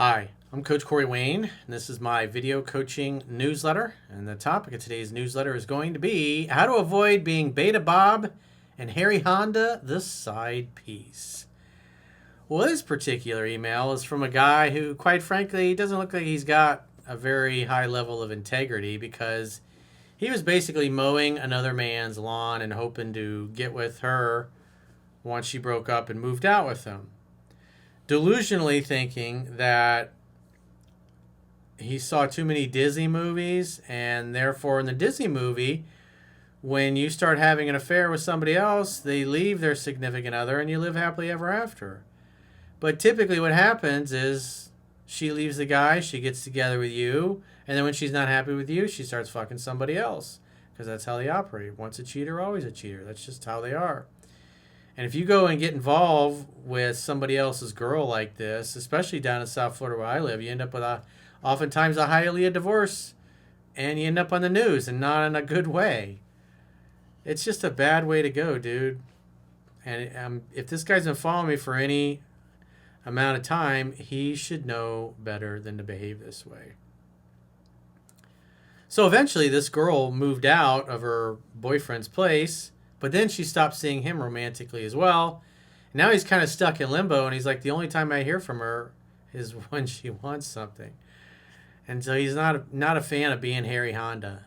Hi, I'm Coach Corey Wayne, and this is my video coaching newsletter. And the topic of today's newsletter is going to be how to avoid being Beta Bob and Harry Honda, the side piece. Well, this particular email is from a guy who, quite frankly, doesn't look like he's got a very high level of integrity because he was basically mowing another man's lawn and hoping to get with her once she broke up and moved out with him, delusionally thinking that he saw too many Disney movies, and therefore in the Disney movie, when you start having an affair with somebody else, they leave their significant other and you live happily ever after. But typically what happens is she leaves the guy, she gets together with you, and then when she's not happy with you, she starts fucking somebody else, because that's how they operate. Once a cheater, always a cheater. That's just how they are. And if you go and get involved with somebody else's girl like this, especially down in South Florida where I live, you end up with oftentimes a highly divorce, and you end up on the news, and not in a good way. It's just a bad way to go, dude. And if this guy's been following me for any amount of time, he should know better than to behave this way. So eventually this girl moved out of her boyfriend's place, but then she stopped seeing him romantically as well. Now he's kind of stuck in limbo, and he's like, the only time I hear from her is when she wants something. And so he's not a fan of being Harry Honda.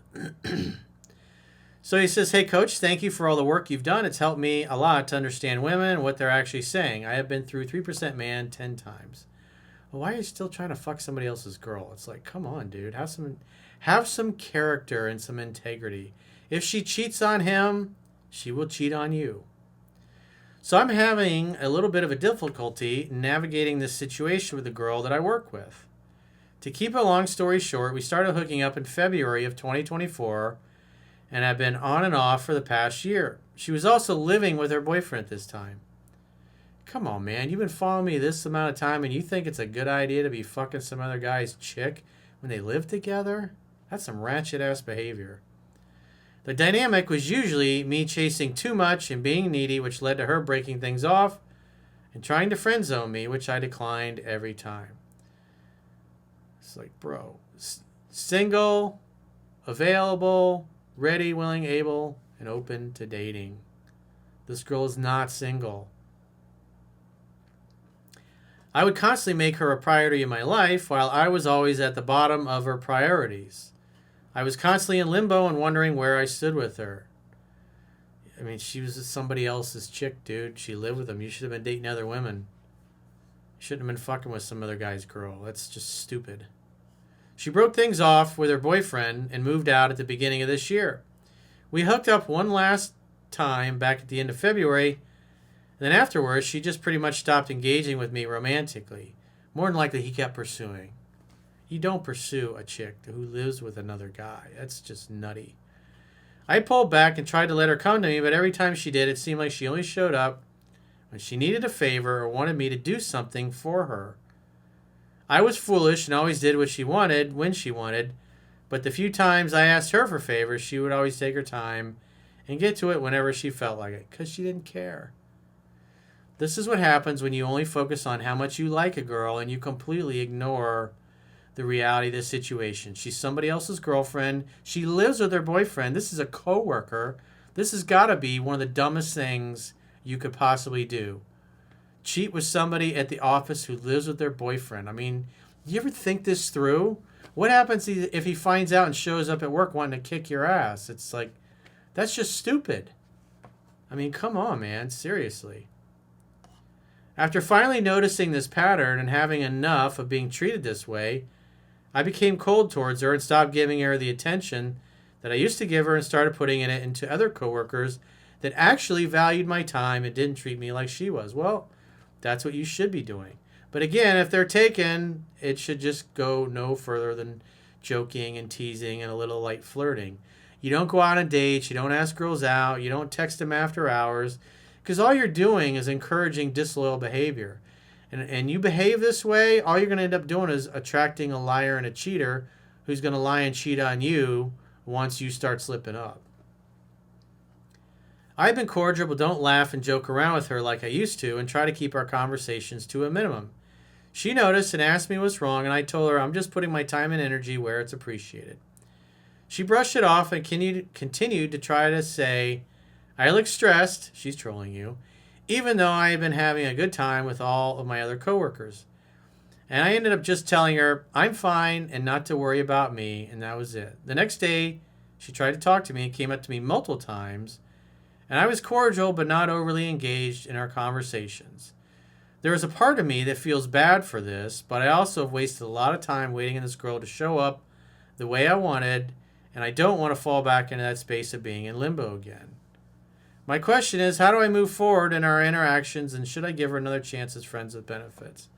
So he says, hey, Coach, thank you for all the work you've done. It's helped me a lot to understand women and what they're actually saying. I have been through 3% Man 10 times. Well, why are you still trying to fuck somebody else's girl? It's like, come on, dude. Have some character and some integrity. If she cheats on him, she will cheat on you. So I'm having a little bit of a difficulty navigating this situation with the girl that I work with. To keep a long story short, we started hooking up in February of 2024, and I've been on and off for the past year. She was also living with her boyfriend at this time. Come on, man. You've been following me this amount of time, and you think it's a good idea to be fucking some other guy's chick when they live together? That's some ratchet-ass behavior. The dynamic was usually me chasing too much and being needy, which led to her breaking things off and trying to friend zone me, which I declined every time. It's like, bro, single, available, ready, willing, able, and open to dating. This girl is not single. I would constantly make her a priority in my life while I was always at the bottom of her priorities. I was constantly in limbo and wondering where I stood with her. I mean, she was somebody else's chick, dude. She lived with him. You should have been dating other women. You shouldn't have been fucking with some other guy's girl. That's just stupid. She broke things off with her boyfriend and moved out at the beginning of this year. We hooked up one last time back at the end of February, and then afterwards she just pretty much stopped engaging with me romantically. More than likely he kept pursuing. You don't pursue a chick who lives with another guy. That's just nutty. I pulled back and tried to let her come to me, but every time she did, it seemed like she only showed up when she needed a favor or wanted me to do something for her. I was foolish and always did what she wanted when she wanted, but the few times I asked her for favors, she would always take her time and get to it whenever she felt like it, because she didn't care. This is what happens when you only focus on how much you like a girl and you completely ignore the reality of the situation. She's somebody else's girlfriend. She lives with her boyfriend. This is a coworker. This has got to be one of the dumbest things you could possibly do. Cheat with somebody at the office who lives with their boyfriend. I mean, you ever think this through? What happens if he finds out and shows up at work wanting to kick your ass? It's like, that's just stupid. I mean, come on, man. Seriously. After finally noticing this pattern and having enough of being treated this way, I became cold towards her and stopped giving her the attention that I used to give her and started putting it into other coworkers that actually valued my time and didn't treat me like she was. Well, that's what you should be doing. But again, if they're taken, it should just go no further than joking and teasing and a little light flirting. You don't go out on dates. You don't ask girls out. You don't text them after hours, because all you're doing is encouraging disloyal behavior. And you behave this way, all you're going to end up doing is attracting a liar and a cheater who's going to lie and cheat on you once you start slipping up. I've been cordial, but don't laugh and joke around with her like I used to and try to keep our conversations to a minimum. She noticed and asked me what's wrong, and I told her I'm just putting my time and energy where it's appreciated. She brushed it off and continued to try to say, I look stressed, she's trolling you, even though I had been having a good time with all of my other coworkers. And I ended up just telling her I'm fine and not to worry about me, and that was it. The next day, she tried to talk to me and came up to me multiple times, and I was cordial but not overly engaged in our conversations. There is a part of me that feels bad for this, but I also have wasted a lot of time waiting on this girl to show up the way I wanted, and I don't want to fall back into that space of being in limbo again. My question is, how do I move forward in our interactions, and should I give her another chance as friends with benefits?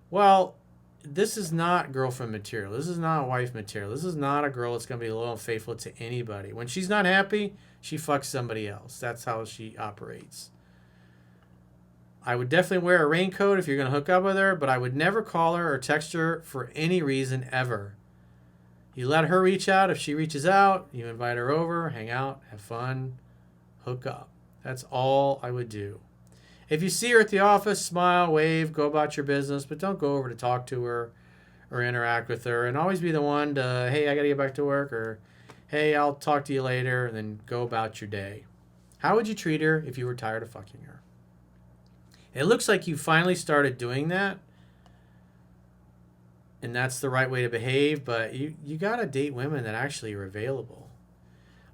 Well, this is not girlfriend material. This is not wife material. This is not a girl that's going to be loyal and faithful to anybody. When she's not happy, she fucks somebody else. That's how she operates. I would definitely wear a raincoat if you're going to hook up with her, but I would never call her or text her for any reason ever. You let her reach out. If she reaches out, you invite her over, hang out, have fun, hook up. That's all I would do. If you see her at the office, smile, wave, go about your business, but don't go over to talk to her or interact with her. And always be the one to, hey, I got to get back to work, or hey, I'll talk to you later, and then go about your day. How would you treat her if you were tired of fucking her? It looks like you finally started doing that, and that's the right way to behave, but you got to date women that actually are available.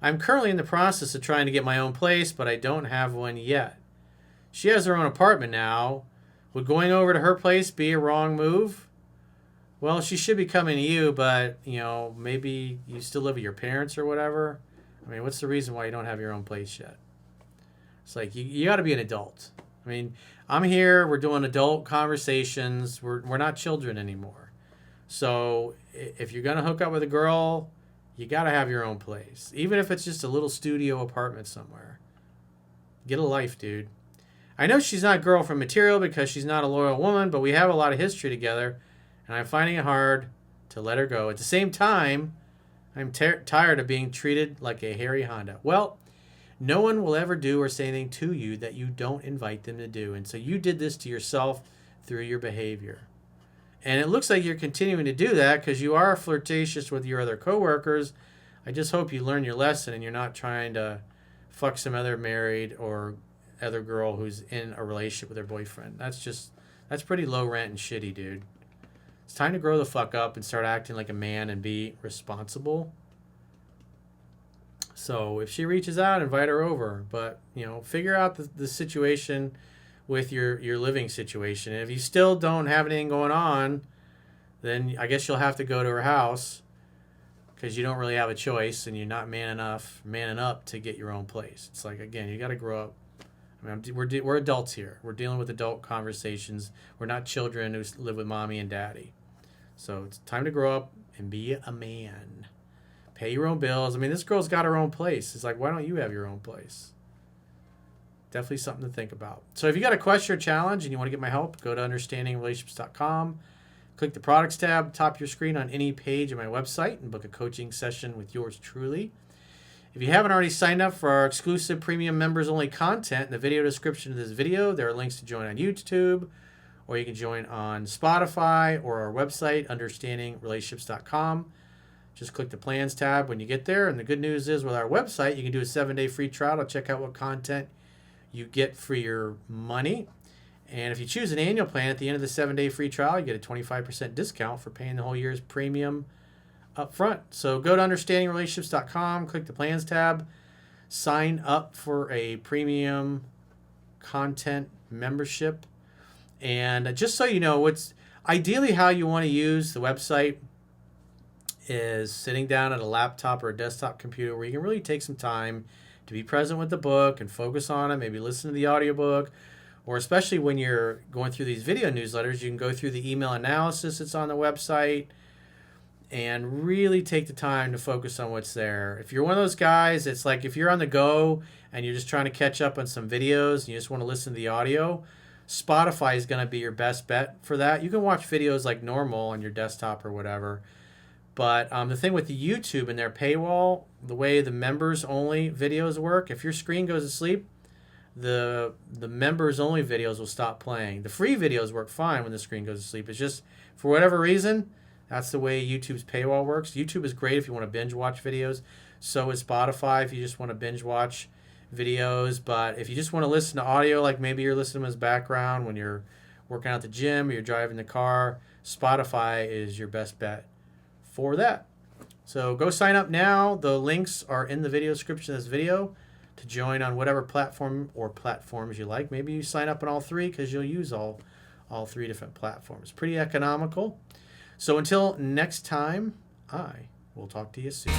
I'm currently in the process of trying to get my own place, but I don't have one yet. She has her own apartment now. Would going over to her place be a wrong move? Well, she should be coming to you, but, maybe you still live with your parents or whatever. I mean, what's the reason why you don't have your own place yet? It's like, you got to be an adult. I mean, I'm here, we're doing adult conversations. We're not children anymore. So if you're going to hook up with a girl, you got to have your own place. Even if it's just a little studio apartment somewhere. Get a life, dude. I know she's not girlfriend material because she's not a loyal woman, but we have a lot of history together, and I'm finding it hard to let her go. At the same time, I'm tired of being treated like a hairy Honda. Well, no one will ever do or say anything to you that you don't invite them to do, and so you did this to yourself through your behavior. And it looks like you're continuing to do that because you are flirtatious with your other coworkers. I just hope you learn your lesson and you're not trying to fuck some other married or other girl who's in a relationship with her boyfriend. That's pretty low rent and shitty, dude. It's time to grow the fuck up and start acting like a man and be responsible. So if she reaches out, invite her over. But, figure out the situation with your living situation. And if you still don't have anything going on, then I guess you'll have to go to her house because you don't really have a choice and you're not manning up to get your own place. It's like, again, you got to grow up. I mean, we're adults here. We're dealing with adult conversations. We're not children who live with mommy and daddy. So it's time to grow up and be a man. Pay your own bills. I mean, this girl's got her own place. It's like, why don't you have your own place? Definitely something to think about. So if you got a question or challenge and you want to get my help, go to understandingrelationships.com. Click the products tab, top of your screen on any page of my website, and book a coaching session with yours truly. If you haven't already signed up for our exclusive premium members only content, in the video description of this video, there are links to join on YouTube, or you can join on Spotify or our website, understandingrelationships.com. Just click the plans tab when you get there. And the good news is with our website, you can do a 7-day free trial to check out what content you get for your money. And if you choose an annual plan at the end of the 7-day free trial, you get a 25% discount for paying the whole year's premium up front. So go to understandingrelationships.com, click the plans tab, sign up for a premium content membership. And just so you know, what's ideally how you want to use the website is sitting down at a laptop or a desktop computer where you can really take some time to be present with the book and focus on it, maybe listen to the audiobook, or especially when you're going through these video newsletters, you can go through the email analysis that's on the website and really take the time to focus on what's there. If you're one of those guys, it's like if you're on the go and you're just trying to catch up on some videos and you just want to listen to the audio, Spotify is going to be your best bet for that. You can watch videos like normal on your desktop or whatever. But the thing with the YouTube and their paywall, the way the members only videos work, if your screen goes to sleep, the members only videos will stop playing. The free videos work fine when the screen goes to sleep. It's just for whatever reason, that's the way YouTube's paywall works. YouTube is great if you want to binge watch videos. So is Spotify if you just want to binge watch videos. But if you just want to listen to audio, like maybe you're listening as background when you're working out at the gym or you're driving the car, Spotify is your best bet for that. So go sign up now. The links are in the video description of this video to join on whatever platform or platforms you like. Maybe you sign up on all three because you'll use all three different platforms. Pretty economical. So until next time, I will talk to you soon.